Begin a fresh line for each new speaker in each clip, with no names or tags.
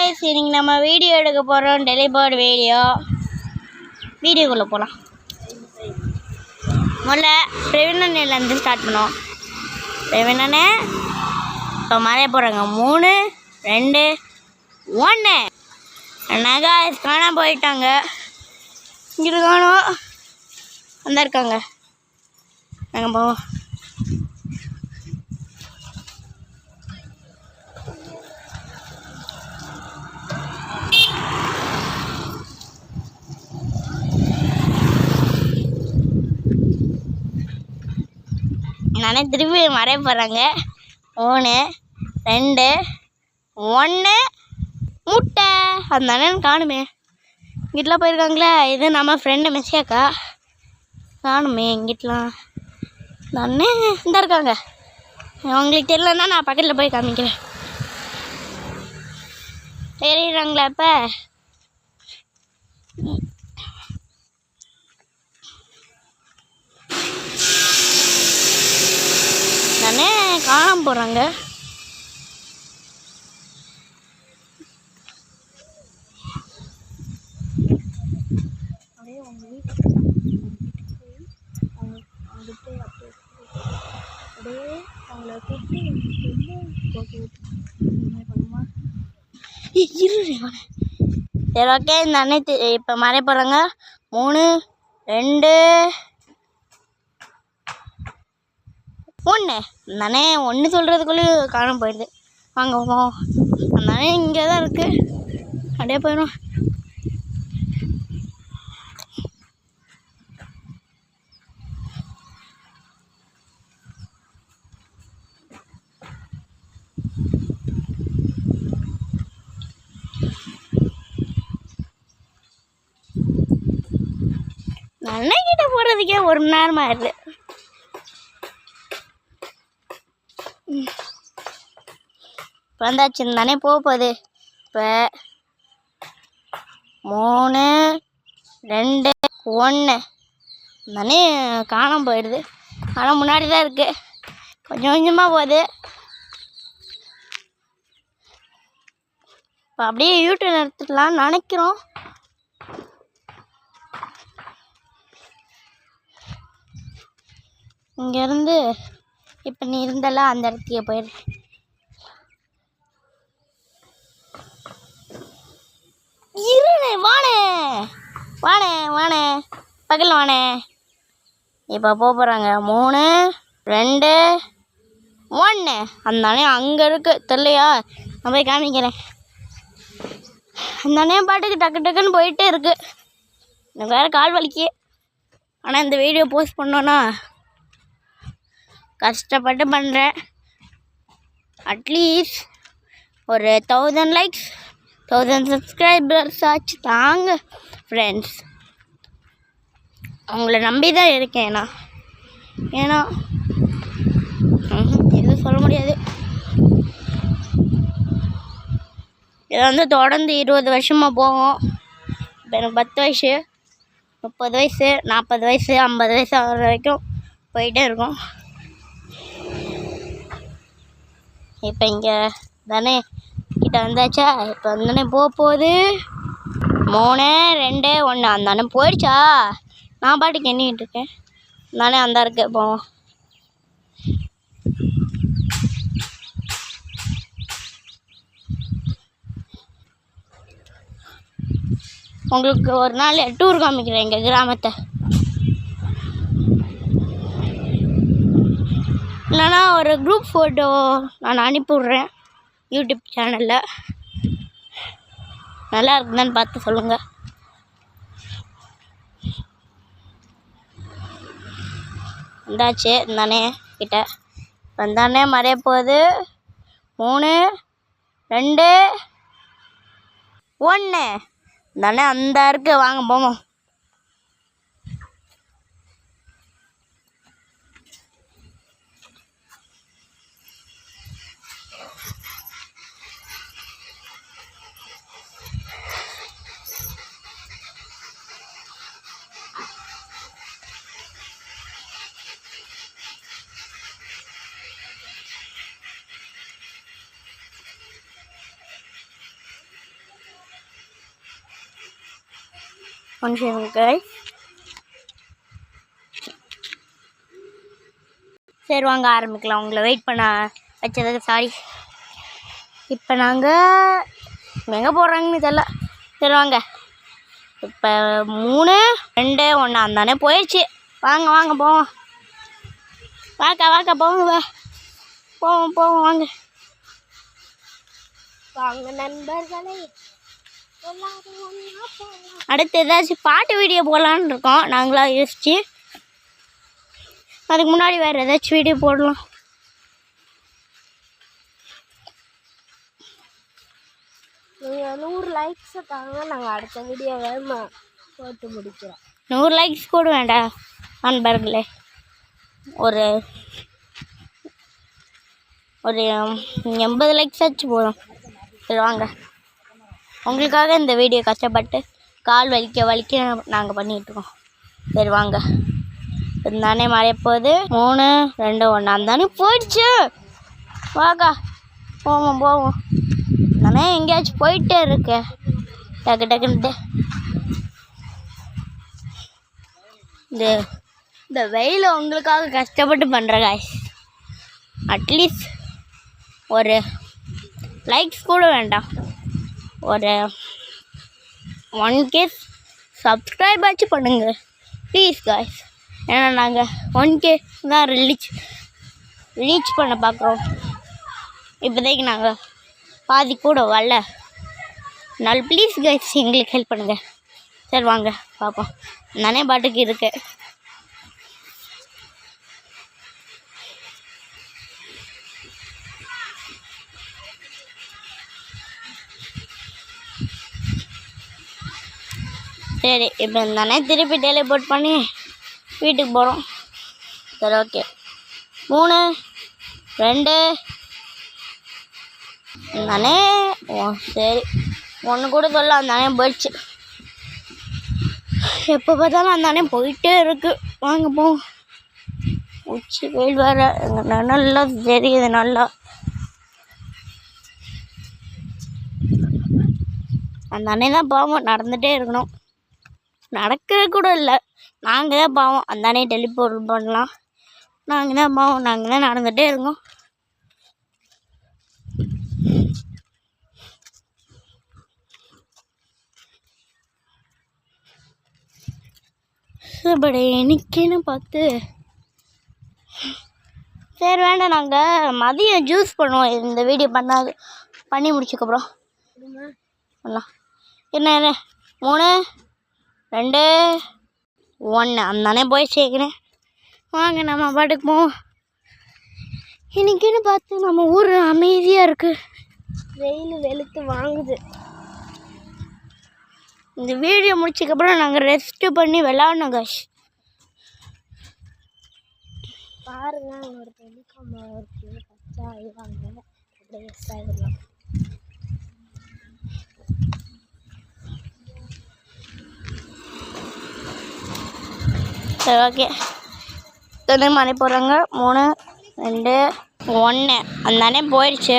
Guys இன்னைக்கு நம்ம video எடுக்க போறோம் டெலிபோர்ட் வீடியோக்குள்ள போலாம் முதல்ல பிரவீனன்ல இருந்து ஸ்டார்ட் பண்ணுவோம் பிரவீனனே இப்போ மறைய போறாங்க 3 2 1 அண்ணா गाइस காணாம போயிட்டாங்க இங்க காணோம் அந்த இருக்காங்க நாங்க போவோம் நானே திருப்பி மறைய போகிறாங்க 3 2 1 முட்டை அந்த அண்ணன் காணுமே இங்கிட்டலாம் போயிருக்காங்களே இது நம்ம ஃப்ரெண்டு மெஸ்ஸியாக்கா காணுமே இங்கிட்டலாம் இந்த அண்ணன் இந்த இருக்காங்க உங்களுக்கு தெரியலன்னா நான் பக்கத்தில் போய் காமிக்கிறேன் தெரியுறாங்களா இப்போ நானே காணாம போகிறாங்க சரி ஓகே இந்த அன்னைக்கு இப்போ மறைய போகிறாங்க 3 2 1 நானே 1 சொல்கிறதுக்குள்ளே காணாம போயிடுது வாங்க போவோம் அதனாலே இங்கே தான் இருக்குது அப்படியே போயிடும் அண்ணன்கிட்ட போகிறதுக்கே 1 மணி நேரம் ஆயிடுது இப்போ வந்தாச்சு தானே போகுது இப்போ 3 2 1 தானே காணாம போயிடுது ஆனால் முன்னாடி தான் இருக்குது கொஞ்சம் கொஞ்சமாக போகுது இப்போ அப்படியே யூடியூப் எடுத்துக்கலாம்னு நினைக்கிறோம் இங்கேருந்து இப்போ நீ இருந்தெல்லாம் அந்த இடத்துக்கே போயிடு இருண்ணே வாணே வாணே வாணே பக்கத்தில் வாணே இப்போ போகிறாங்க 3 2 1 அந்தானே அங்கே இருக்குது தெரியலையா நான் போய் காமிக்கிறேன் அந்தானே பாட்டுக்கு டக்கு டக்குன்னு போயிட்டே இருக்குது எனக்கு வேறு கால் வலிக்கு ஆனால் இந்த வீடியோ போஸ்ட் பண்ணோன்னா கஷ்டப்பட்டு பண்ணுறேன் அட்லீஸ்ட் ஒரு 1000 லைக்ஸ் 1000 சப்ஸ்கிரைபர்ஸ் ஆச்சு தாங்க ஃப்ரெண்ட்ஸ் அவங்கள நம்பி தான் இருக்கேன் நான் ஏன்னா எதுவும் சொல்ல முடியாது இதை வந்து தொடர்ந்து 20 வருஷமாக போகும் இப்போ எனக்கு 10 வயசு 30 வயசு 40 வயசு 50 வயசு ஆகிற வரைக்கும் போயிட்டே இருக்கும் இப்போ இங்கே தானே கிட்ட வந்தாச்சா இப்போ வந்தானே போகுது 3 2 1 அந்த அண்ணன் போயிடுச்சா நான் பாட்டுக்கு எண்ணிக்கிட்டு இருக்கேன் நானே அந்த இருக்கு போவோம் உங்களுக்கு ஒரு நாள் டூர் காமிக்கிறேன் எங்கள் கிராமத்தை இல்லைனா ஒரு குரூப் ஃபோட்டோ நான் அனுப்பிவிட்றேன் யூடியூப் சேனலில் நல்லா இருக்குதான்னு பார்த்து சொல்லுங்கள் வந்தாச்சு தானே கிட்ட வந்தானே மறைய போகுது 3 2 1 தானே அந்த இருக்கு வாங்க போவோம் guys. சரி வாங்க ஆரம்பிக்கலாம். உங்களை வெயிட் பண்ண வச்சதுக்கு சாரி. இப்போ நாங்கள் எங்கே போடுறாங்கன்னு தெரியல. சரி வாங்க. இப்போ 3, 2, 1 அந்தானே போயிடுச்சு. வாங்க வாங்க போவோம். வாக்கா போங்க. போவோம் வாங்க வாங்க நண்பர்களே. அடுத்து ஏதாச்சும் பாட்டு வீடியோ போடலான்னு இருக்கோம் நாங்களாம் யோசிச்சு. அதுக்கு முன்னாடி வேறு ஏதாச்சும் வீடியோ போடலாம். நீங்கள் 100 லைக்ஸை தாங்க, நாங்கள் அடுத்த வீடியோவை போட்டு முடிக்கிறோம். 100 லைக்ஸ் கூட வேண்டாம் நண்பர்களே. ஒரு 80 லைக்ஸ் ஆச்சு போதும். சரி வாங்க. உங்களுக்காக இந்த வீடியோ கஷ்டப்பட்டு கால் வலிக்க நாங்கள் பண்ணிகிட்ருக்கோம். சரி வாங்க. இருந்தானே மழைய போகுது. 3, 2, 1 அந்தானே போயிடுச்சு. வாக்கா போவோம். நானே எங்கேயாச்சும் போயிட்டே இருக்கேன் டக்குன்ட்டு. இந்த வெயில உங்களுக்காக கஷ்டப்பட்டு பண்ணுற காய்ஸ். அட்லீஸ்ட் ஒரு லைக்ஸ் கூட வேண்டாம், ஒரு 1K சப்ஸ்கிரைப் ஆச்சு பண்ணுங்க ப்ளீஸ் காய்ஸ். ஏன்னா நாங்கள் 1K தான் ரீச் பண்ண பார்க்குறோம். இப்போதைக்கு நாங்கள் பாதி கூட வரல. அதனால ப்ளீஸ் கைஸ் எங்களுக்கு ஹெல்ப் பண்ணுங்கள். சரி வாங்க பார்ப்போம். நானே பாட்டுக்கு இருக்கேன். சரி இப்போ நானே திருப்பி டெலிபோர்ட் பண்ணி வீட்டுக்கு போகிறோம். சரி ஓகே. 3, 2 நானே சரி 1 கூட சொல்ல அந்தானே போயிடுச்சு. எப்போ பார்த்தாலும் அந்தானே போயிட்டே இருக்கு. வாங்க போவோம். உச்சி வெயில் வேறு நல்லா தெரியுது. நல்லா அந்தானே தான் பாவம் நடந்துகிட்டே இருக்கணும். நடக்கிறது கூட இல்லை. நாங்கள் தான் பாவம் அந்தானே டெலிபோர்ட் பண்ணலாம். நாங்கள் தான் பாவம். நாங்கள் தான் நடந்துகிட்டே இருக்கோம். பட் எனக்குன்னு பார்த்து சரி வேண்டாம். நாங்கள் மதியம் ஜூஸ் பண்ணுவோம். இந்த வீடியோ பண்ணி முடிச்சதுக்கப்புறம் பண்ணலாம். என்ன 3, 2, 1 அந்தானே போய் சேர்க்குறேன். வாங்க நம்ம பாட்டுக்கு போவோம். இன்னைக்குன்னு பார்த்து நம்ம ஊர் அமைதியாக இருக்குது. வெயில் வெளுத்து வாங்குது. இந்த வீடியோ முடிச்சதுக்கப்புறம் நாங்கள் ரெஸ்ட்டு பண்ணி விளாட்ணும் காஷ். பாருங்க ஒரு டெலிகாம் இருக்குது. பச்சா ஆயிடுவாங்க. அப்படியே எஸ் ஆகிடலாம். சரி ஓகே. துணை மணி போடுறாங்க. 3, 2, 1 அந்தானே போயிடுச்சு.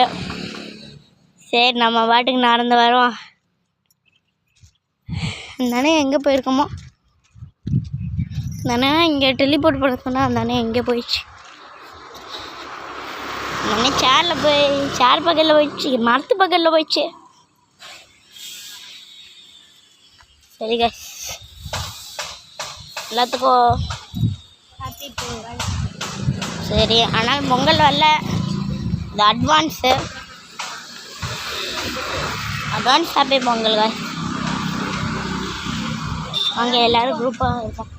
சரி நம்ம பாட்டுக்கு நடந்து வரோம். அந்தானே எங்கே போயிருக்கோமோ அந்தானே இங்கே டெலிபோர்ட் பண்ண சொன்னால் அந்தானே எங்கே போயிடுச்சு. அந்தானே சேர் பக்கத்தில் போயிடுச்சு. மரத்து பக்கத்தில் போயிடுச்சு. சரி காய்ஸ் எல்லாத்துக்கும் ஹாப்பி பொங்கல். சரி ஆனால் பொங்கல் வரல. இது அட்வான்ஸ் ஹாப்பி பொங்கல் காய்ஸ். வாங்க எல்லோரும் குரூப்பாக இருக்கோம்.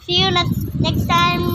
See you next time.